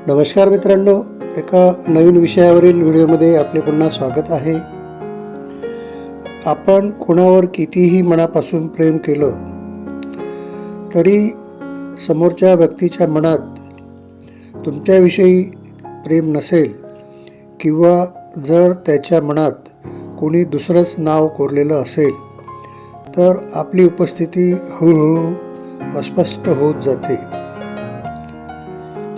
नमस्कार मित्रांनो, एका नवीन विषयावरील व्हिडिओमध्ये आपले पुन्हा स्वागत आहे. आपण कोणावर कितीही मनापासून प्रेम केलं तरी समोरच्या व्यक्तीच्या मनात तुमच्याविषयी प्रेम नसेल किंवा जर त्याच्या मनात कोणी दुसरंच नाव कोरलेलं असेल तर आपली उपस्थिती हळूहळू अस्पष्ट होत जाते.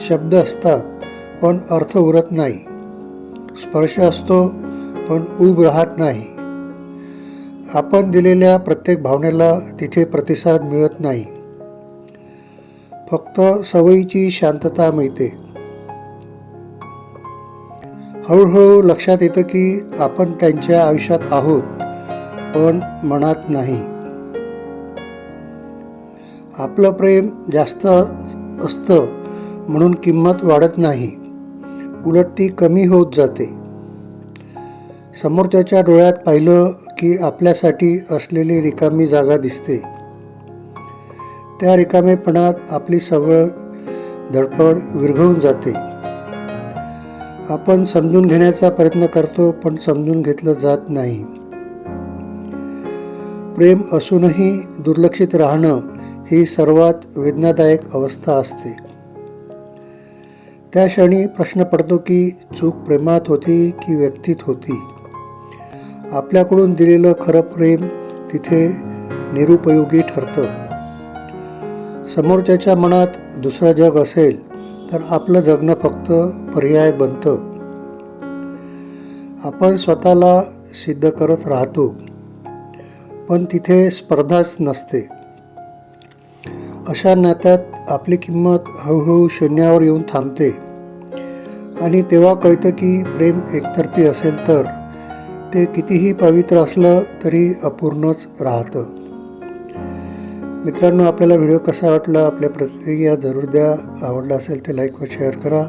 शब्द असतात पण अर्थ उरत नाही, स्पर्श असतो पण ऊब राहत नाही. आपण दिलेल्या प्रत्येक भावनेला तिथे प्रतिसाद मिळत नाही, फक्त सवयीची शांतता मिळते. हळूहळू लक्षात येतं की आपण त्यांच्या आयुष्यात आहोत पण मनात नाही. आपलं प्रेम जास्त असतं म्हणून किंमत वाढत नाही, उलट ती कमी होत जाते. समोरच्याच्या डोळ्यात पाहिलं की आपल्यासाठी असलेली रिकामी जागा दिसते. त्या रिकामेपणात आपली सगळं धडपड विरघळून जाते. आपण समजून घेण्याचा प्रयत्न करतो पण समजून घेतलं जात नाही. प्रेम असूनही दुर्लक्षित राहणं ही सर्वात वेदनादायक अवस्था असते. त्या क्षणी प्रश्न पडतो की चूक प्रेमात होती की व्यक्तीत होती. आपल्याकडून दिलेलं खरं प्रेम तिथे निरुपयोगी ठरतं. समोरच्याच्या मनात दुसरं जग असेल तर आपलं जगणं फक्त पर्याय बनतं. आपण स्वतःला सिद्ध करत राहतो पण तिथे स्पर्धाच नसते. अशा नात्यात आपली किंमत हळूहळू शून्यावर येऊन थांबते आणि तेव्हा कळतं की प्रेम एकतर्फी असेल तर ते कितीही पवित्र असलं तरी अपूर्णच राहतं. मित्रांनो, आपल्याला व्हिडिओ कसा वाटला आपल्या प्रतिक्रिया जरूर द्या. आवडला असेल ते लाईक व शेअर करा.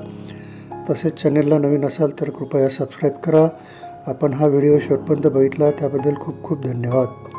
तसेच चॅनेलला नवीन असाल तर कृपया सबस्क्राईब करा. आपण हा व्हिडिओ शेवटपर्यंत बघितला त्याबद्दल खूप खूप धन्यवाद.